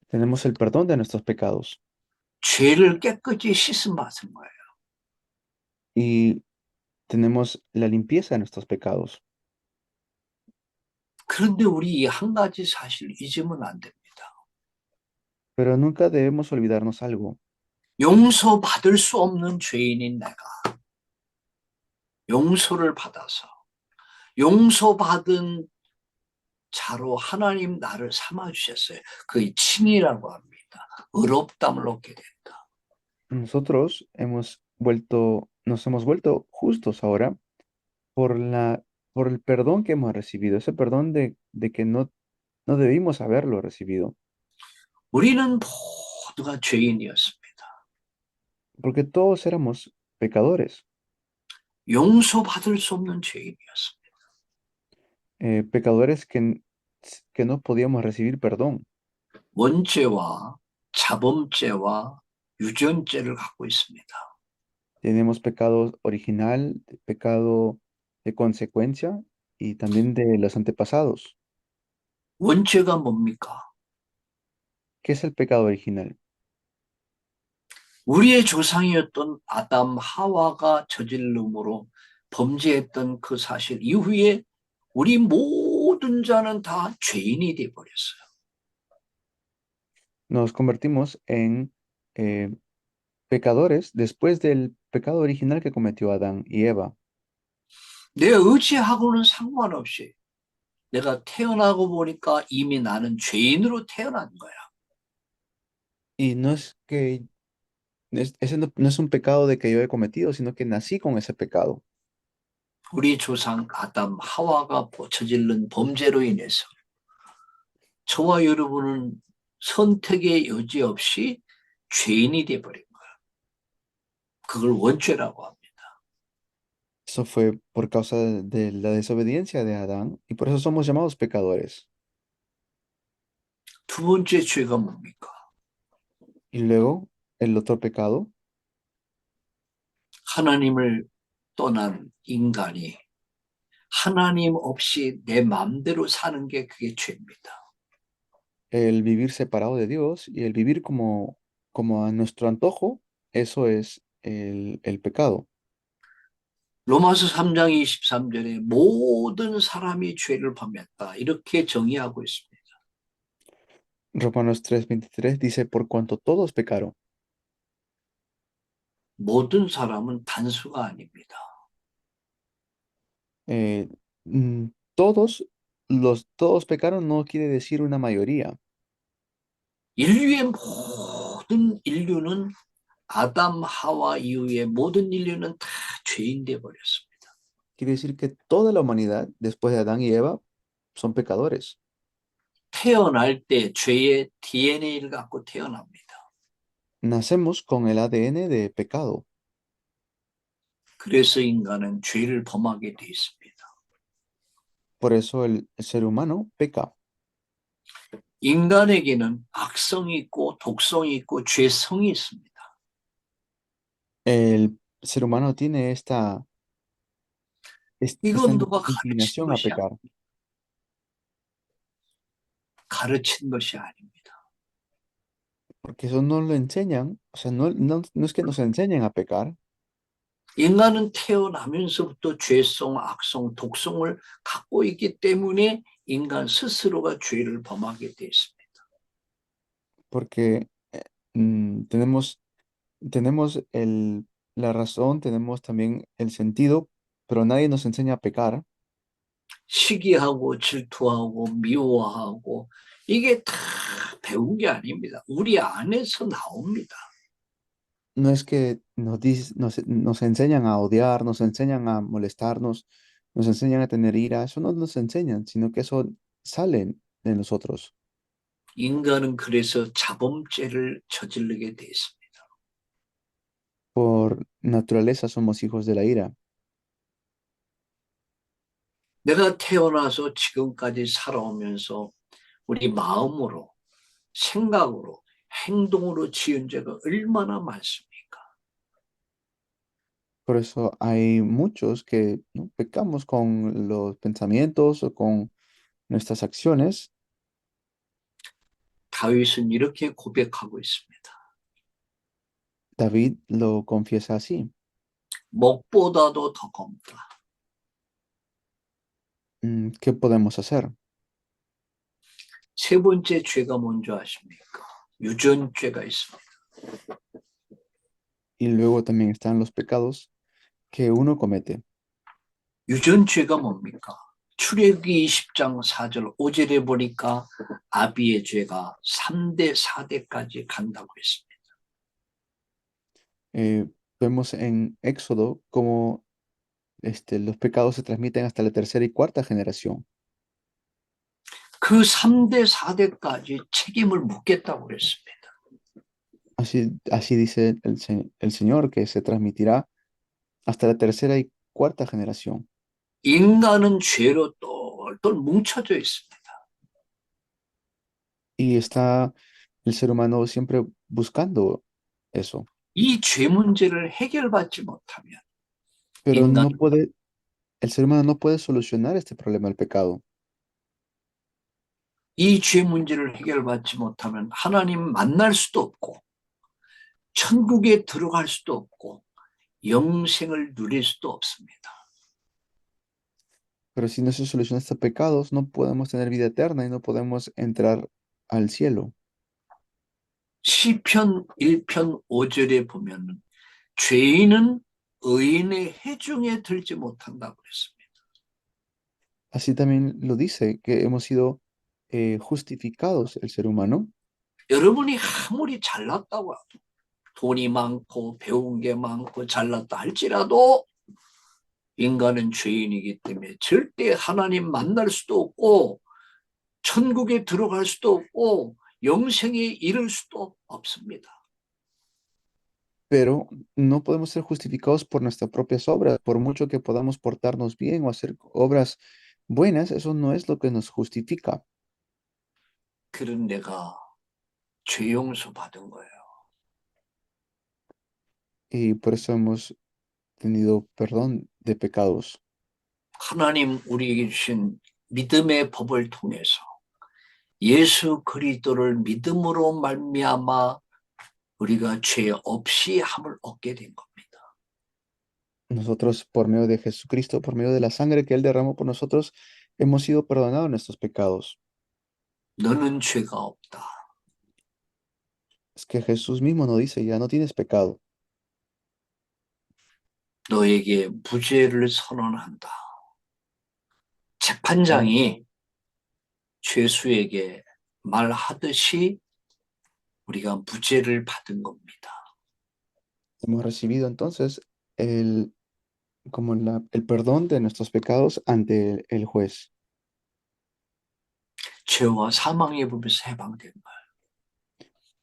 [SPEAKER 1] Tenemos el perdón de nuestros pecados
[SPEAKER 2] 죄를 깨끗이 씻음 받은 거예요.
[SPEAKER 1] y tenemos la limpieza de nuestros pecados.
[SPEAKER 2] 그런데 우리 한 가지 사실 잊으면 안 됩니다.
[SPEAKER 1] Pero nunca debemos olvidarnos algo.
[SPEAKER 2] 용서받을 수 없는 죄인인 내가 용서를 받아서 용서받은 자로 하나님 나를 삼아주셨어요. 그의 칭이라고 합니다. 의롭담을 얻게 된다.
[SPEAKER 1] Nos hemos vuelto justos ahora por el perdón que hemos recibido, ese perdón de que no debimos haberlo recibido,
[SPEAKER 2] 우리는 모두가 죄인이었습니다.
[SPEAKER 1] porque todos éramos pecadores.
[SPEAKER 2] 용서받을 수 없는 죄인이었습니다.
[SPEAKER 1] pecadores que no podíamos recibir perdón.
[SPEAKER 2] 원죄와 자범죄와 유전죄를 갖고 있습니다.
[SPEAKER 1] Tenemos pecado original, pecado de consecuencia y también de los antepasados.
[SPEAKER 2] 원죄가 뭡니까?
[SPEAKER 1] ¿Qué es el pecado original?
[SPEAKER 2] 우리의 조상이었던 아담 하와가 저질름으로 범죄했던 그 사실 이후에 우리 모든 자는 다 죄인이 되어 버렸어요.
[SPEAKER 1] Nos convertimos en eh, pecadores después del pecado original que cometió Adán y Eva.
[SPEAKER 2] 내 의지하고는 상관없이 내가 태어나고 보니까 이미 나는 죄인으로 태어난 거야.
[SPEAKER 1] Y no es que ese no es un pecado de que yo he cometido, sino que nací con ese pecado.
[SPEAKER 2] 우리 조상 아담 하와가 저질른 범죄로 인해서 저와 여러분은 선택의 여지 없이 죄인이 되어버린 거야. 그걸 원죄라고 합니다.
[SPEAKER 1] Eso fue por causa de la desobediencia de Adán y por eso somos llamados pecadores.
[SPEAKER 2] 두 번째 죄가 뭡니까?
[SPEAKER 1] Y luego, el otro pecado,
[SPEAKER 2] 하나님을 떠난 인간이 하나님 없이 내 마음대로 사는 게 그게 죄입니다.
[SPEAKER 1] el vivir separado de Dios y el vivir como a nuestro antojo, eso es el pecado.
[SPEAKER 2] 로마서 3장 23절에 모든 사람이 죄를 범했다. 이렇게 정의하고 있습니다.
[SPEAKER 1] Romanos 3:23 dice, por cuanto todos pecaron.
[SPEAKER 2] 모든 사람은 단수가 아닙니다.
[SPEAKER 1] Eh, mm, todos pecaron no quiere decir una mayoría.
[SPEAKER 2] 인류의 모든 인류는 아담 하와 이후에 모든 인류는 다 죄인 되어 버렸습니다.
[SPEAKER 1] Quiere decir que toda la humanidad, después de Adán y Eva, son pecadores.
[SPEAKER 2] 태어날 때 죄의 DNA를 갖고 태어납니다.
[SPEAKER 1] Nacemos con el ADN de pecado.
[SPEAKER 2] 그래서 인간은 죄를 범하게 돼 있습니다.
[SPEAKER 1] Por eso el ser humano peca.
[SPEAKER 2] 인간에게는 악성이 있고 독성이 있고 죄성이 있습니다.
[SPEAKER 1] El ser humano tiene esta
[SPEAKER 2] 이건 누가 가르친
[SPEAKER 1] inclinación a
[SPEAKER 2] 것이
[SPEAKER 1] pecar,
[SPEAKER 2] 가르친 것이 아닙니다.
[SPEAKER 1] porque eso no lo enseñan, o sea, no es que nos enseñen a pecar,
[SPEAKER 2] 인간은 태어나면서부터 죄성, 악성, 독성을 갖고 있기 때문에 인간 스스로가 죄를 범하게 돼 있습니다.
[SPEAKER 1] porque tenemos la razón, tenemos también el sentido, pero nadie nos enseña a pecar.
[SPEAKER 2] 시기하고 질투하고 미워하고 이게 다 배운 게 아닙니다. 우리 안에서 나옵니다.
[SPEAKER 1] No es que nos enseñan a odiar, nos enseñan a molestarnos, nos enseñan a tener ira, eso no nos enseñan, sino que eso sale de nosotros.
[SPEAKER 2] 인간은 그래서 자범죄를 저지르게 돼 있습니다.
[SPEAKER 1] Por naturaleza somos hijos de la ira.
[SPEAKER 2] 내가 태어나서 지금까지 살아오면서 우리 마음으로, 생각으로, 행동으로 지은 죄가 얼마나 많습니까?
[SPEAKER 1] Por eso hay muchos que ¿no? pecamos con los pensamientos o con nuestras acciones.
[SPEAKER 2] 다윗은 이렇게 고백하고 있습니다.
[SPEAKER 1] David lo confiesa así.
[SPEAKER 2] 먹보다도 더 검다.
[SPEAKER 1] ¿Qué podemos hacer?
[SPEAKER 2] 세 번째 죄가 뭔지 아십니까? 유전죄가 있습니다.
[SPEAKER 1] Y luego también están los pecados que uno comete.
[SPEAKER 2] 유전죄가 뭡니까? 출애굽기 20장 4절 5절에 보니까 아비의 죄가 3대 4대까지 간다고 했습니다.
[SPEAKER 1] Vemos en Éxodo cómo los pecados se transmiten hasta la tercera y cuarta generación.
[SPEAKER 2] 그 3대 4대까지 책임을 묻겠다고 그랬습니다.
[SPEAKER 1] Así dice el Señor, que se transmitirá hasta la tercera y cuarta generación.
[SPEAKER 2] 인간은 죄로 또 똘똘 뭉쳐져 있습니다.
[SPEAKER 1] Y está el ser humano siempre buscando eso,
[SPEAKER 2] 이 죄 문제를 해결받지 못하면
[SPEAKER 1] pero
[SPEAKER 2] 인간은
[SPEAKER 1] no puede, el ser humano no puede solucionar este problema del pecado.
[SPEAKER 2] 이 죄 문제를 해결받지 못하면 하나님 만날 수도 없고 천국에 들어갈 수도 없고 영생을 누릴 수도 없습니다.
[SPEAKER 1] Pero si no se soluciona estos pecados, no podemos tener vida eterna y no podemos entrar al cielo.
[SPEAKER 2] 시편 1편 5절에 보면 죄인은 의인의 해중에 들지 못한다고 그랬습니다.
[SPEAKER 1] Así también lo dice, que hemos sido justificados el ser humano.
[SPEAKER 2] 여러분이 아무리 잘났다고 해도 돈이 많고 배운 게 많고 잘났다 할지라도 인간은 죄인이기 때문에 절대 하나님 만날 수도 없고 천국에 들어갈 수도 없고 영생에 이를 수도 없습니다.
[SPEAKER 1] Pero no podemos ser justificados por nuestras propias obras, por mucho que podamos portarnos bien o hacer obras buenas, eso no es lo que nos justifica.
[SPEAKER 2] 그런 내가 죄 용서 받은 거예요.
[SPEAKER 1] Y por eso hemos tenido perdón de pecados.
[SPEAKER 2] 하나님 우리에게 주신 믿음의 법을 통해서 예수 그리스도를 믿음으로 말미암아 우리가 죄 없이 함을 얻게 된 겁니다.
[SPEAKER 1] Nosotros, por medio de Jesucristo, por medio de la sangre que Él derramó por nosotros, hemos sido perdonados nuestros pecados.
[SPEAKER 2] 너는 죄가 없다.
[SPEAKER 1] Es que Jesús mismo nos dice, ya no tienes pecado.
[SPEAKER 2] 너에게 무죄를 선언한다.
[SPEAKER 1] Ya
[SPEAKER 2] 재판장이 죄수에게 말하듯이 우리가 무죄를 받은 겁니다.
[SPEAKER 1] hemos recibido entonces el perdón de nuestros pecados ante el juez.
[SPEAKER 2] 죄와 사망의 법에서 해방된 거예요.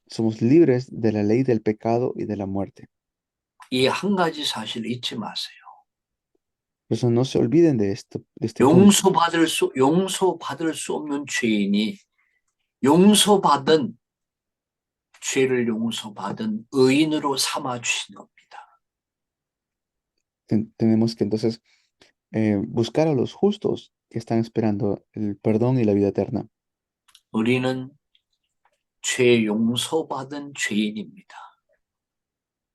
[SPEAKER 1] Somos libres de la ley del pecado y de la muerte.
[SPEAKER 2] 이 한 가지 사실 잊지 마세요.
[SPEAKER 1] Por eso no se olviden de este punto.
[SPEAKER 2] 용서받을 수 없는 죄인이 용서받은 죄를 용서받은 의인으로 삼아 주신 겁니다.
[SPEAKER 1] Tenemos que entonces buscar a los justos que están esperando el perdón y la vida eterna.
[SPEAKER 2] 우리는 죄 용서받은 죄인입니다.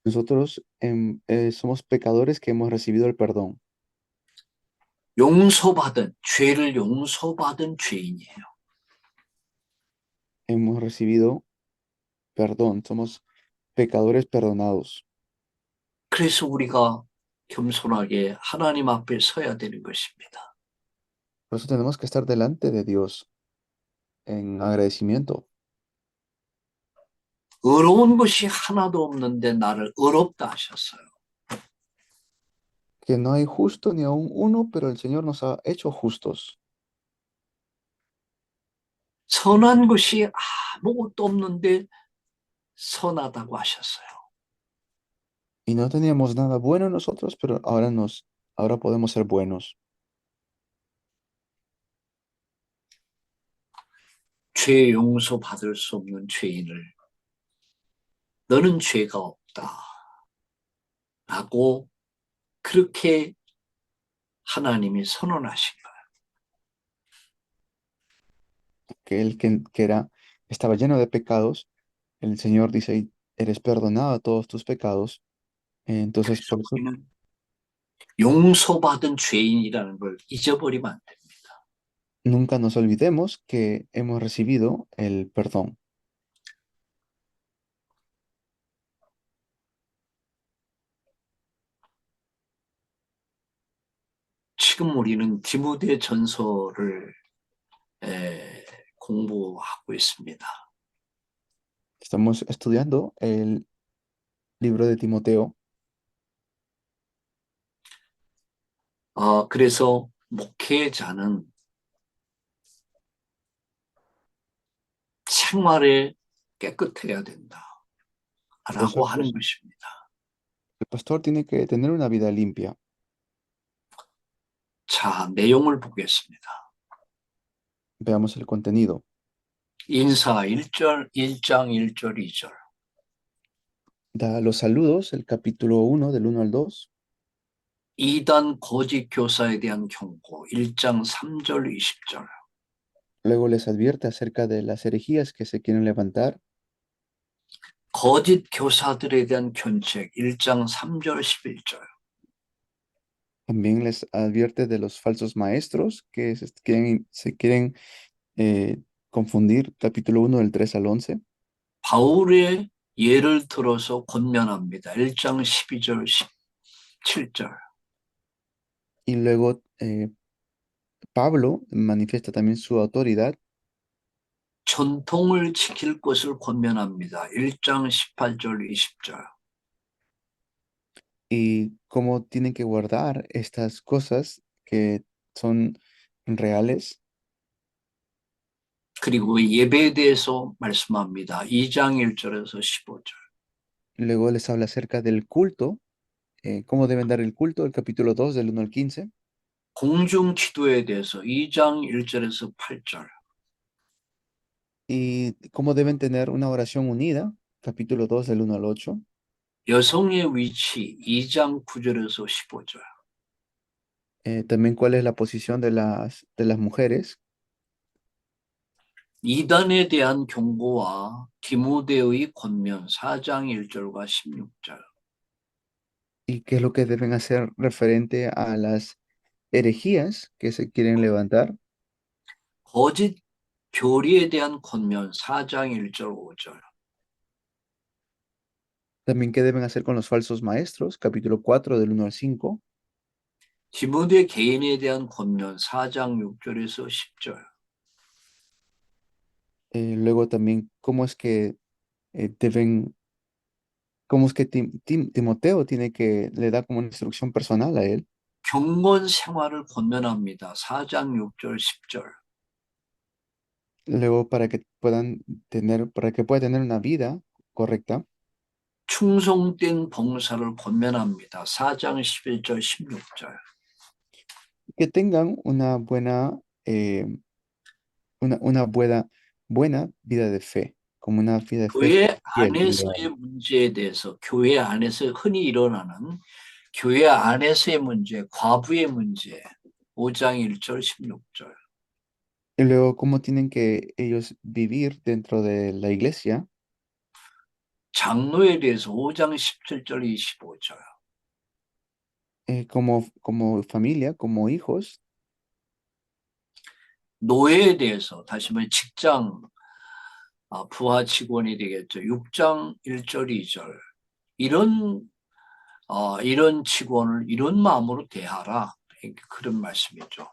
[SPEAKER 1] Nosotros somos pecadores que hemos recibido el perdón.
[SPEAKER 2] 죄를 용서받은 죄인이에요.
[SPEAKER 1] Hemos recibido perdón, somos pecadores perdonados.
[SPEAKER 2] 그래서 우리가 겸손하게 하나님 앞에 서야 되는 것입니다.
[SPEAKER 1] Por eso tenemos que estar delante de Dios en agradecimiento.
[SPEAKER 2] 의로운 것이 하나도 없는데 나를 의롭다 하셨어요.
[SPEAKER 1] Que no hay justo ni aún uno, pero el Señor nos ha hecho justos.
[SPEAKER 2] 선한 것이 아무것도 없는데 선하다고 하셨어요.
[SPEAKER 1] Y no teníamos nada bueno nosotros, pero ahora podemos ser buenos.
[SPEAKER 2] 죄 용서받을 수 없는 죄인을 너는 죄가 없다 라고 그렇게 하나님이 선언하신 거예요.
[SPEAKER 1] Aquel estaba lleno de pecados, el Señor dice, eres perdonado de todos tus pecados. Entonces,
[SPEAKER 2] 그래서
[SPEAKER 1] por eso
[SPEAKER 2] 우리는 용서받은 죄인이라는 걸 잊어버리면 안 됩니다.
[SPEAKER 1] nunca nos olvidemos que hemos recibido el perdón.
[SPEAKER 2] 지금 우리는 디모데 전서를 공부하고 있습니다.
[SPEAKER 1] Estamos estudiando el libro de Timoteo.
[SPEAKER 2] 그래서 목회자는 생활에 깨끗해야 된다
[SPEAKER 1] Por eso
[SPEAKER 2] 라고 하는 것입니다.
[SPEAKER 1] el pastor tiene que tener una vida limpia.
[SPEAKER 2] 자, 내용을 보겠습니다.
[SPEAKER 1] Veamos el contenido.
[SPEAKER 2] 인사 1절, 1장 1절, 2절.
[SPEAKER 1] Da los saludos, el capítulo 1 del 1 al 2.
[SPEAKER 2] 이단 거짓 교사에 대한 경고 1장 3절, 20절.
[SPEAKER 1] Luego les advierte acerca de las herejías que se quieren levantar.
[SPEAKER 2] 거짓 교사들에 대한 견책 1장 3절, 11절.
[SPEAKER 1] También les advierte de los falsos maestros que se quieren confundir. Capítulo 1 del 3 al 11.
[SPEAKER 2] 바울의 예를 들어서 권면합니다. 1장 12절, 17절.
[SPEAKER 1] Y luego Pablo manifiesta también su autoridad
[SPEAKER 2] 전통을 지킬 것을 권면합니다. 1장 18절, 20절.
[SPEAKER 1] y cómo tienen que guardar estas cosas que son reales.
[SPEAKER 2] 그리고 예배에 대해서 말씀합니다. 2장 1절에서 15절.
[SPEAKER 1] Luego les habla acerca del culto, cómo deben dar el culto, el capítulo 2 del 1 al 15.
[SPEAKER 2] 공중 기도에 대해서 2장 1절에서 8절.
[SPEAKER 1] Y cómo deben tener una oración unida, capítulo 2 del 1 al 8.
[SPEAKER 2] 여성의 위치 2장 9절에서 15절.
[SPEAKER 1] También cuál es la posición de las mujeres
[SPEAKER 2] 이단에 대한 경고와 디모데의 권면 4장 1절과 16절.
[SPEAKER 1] y qué es lo que deben hacer referente a las herejías que se quieren levantar.
[SPEAKER 2] 거짓 교리에 대한 권면 4장 1절 5절.
[SPEAKER 1] También qué deben hacer con los falsos maestros, capítulo 4 del 1 al 5.
[SPEAKER 2] 디모데 개인에 대한 권면 4장 6절에서 10절.
[SPEAKER 1] Luego también deben, cómo es que Timoteo le da como una instrucción personal a él.
[SPEAKER 2] 경건 생활을 권면합니다. 4장 6절 10절.
[SPEAKER 1] Luego para que pueda tener una vida correcta.
[SPEAKER 2] 충성된 봉사를 권면합니다. 4장 11절 16절.
[SPEAKER 1] Que tengan eh, una buena vida de fe, como una vida de fe
[SPEAKER 2] 교회
[SPEAKER 1] fiel y
[SPEAKER 2] 안에서의
[SPEAKER 1] leal.
[SPEAKER 2] 문제에 대해서 교회 안에서 흔히 일어나는 교회 안에서의 문제, 과부의 문제 5장 1절 16절.
[SPEAKER 1] Y luego, cómo tienen que ellos vivir dentro de la iglesia,
[SPEAKER 2] 장로에 대해서 5장 17절 25절.
[SPEAKER 1] como familia, como hijos.
[SPEAKER 2] 노예에 대해서 다시 말해 직장 부하 직원이 되겠죠. 6장 1절 2절. 이런 직원을 이런 마음으로 대하라. 그런 말씀이죠.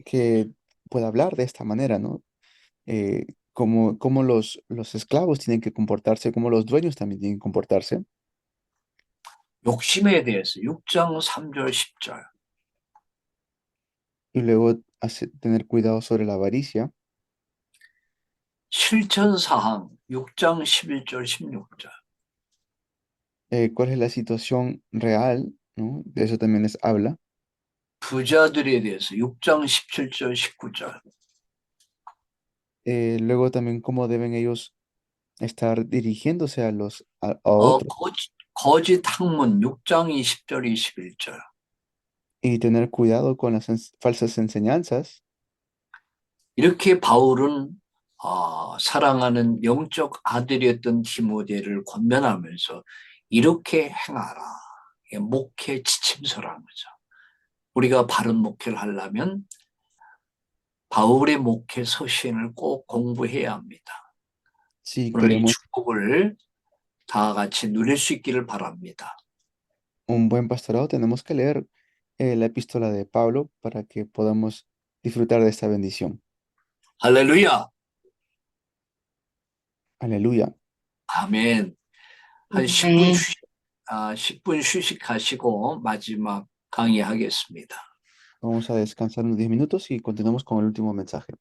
[SPEAKER 1] Que pueda hablar de esta manera, ¿no? Como los esclavos tienen que comportarse, como los dueños también tienen que comportarse.
[SPEAKER 2] 욕심에 대해서 6장 3절 10절.
[SPEAKER 1] Y luego tener cuidado sobre la avaricia.
[SPEAKER 2] 실천사항 6장 11절 16절.
[SPEAKER 1] ¿Cuál es la situación real? ¿No? De eso también les habla.
[SPEAKER 2] 부자들에 대해서 6장 17절 19절.
[SPEAKER 1] Luego también cómo deben ellos estar dirigiéndose a otros
[SPEAKER 2] 거짓 학문 6장 20절 21절.
[SPEAKER 1] y tener cuidado con las falsas enseñanzas.
[SPEAKER 2] 이렇게 바울은 사랑하는 영적 아들이었던 디모데를 권면하면서 이렇게 행하라. 이게 목회 지침서라는 거죠. 우리가 바른 목회를 하려면 바울의 목회 서신을 꼭 공부해야 합니다.
[SPEAKER 1] Si
[SPEAKER 2] 오늘 이
[SPEAKER 1] queremos
[SPEAKER 2] 축복을 다 같이 누릴 수 있기를 바랍니다.
[SPEAKER 1] un buen pastorado, tenemos que leer la epístola de Pablo para que podamos disfrutar de esta bendición.
[SPEAKER 2] 할렐루야.
[SPEAKER 1] Aleluya.
[SPEAKER 2] 아멘. 한 10분, 10분 휴식하시고 마지막 강의하겠습니다.
[SPEAKER 1] Vamos a descansar unos 10 minutos y continuamos con el último mensaje.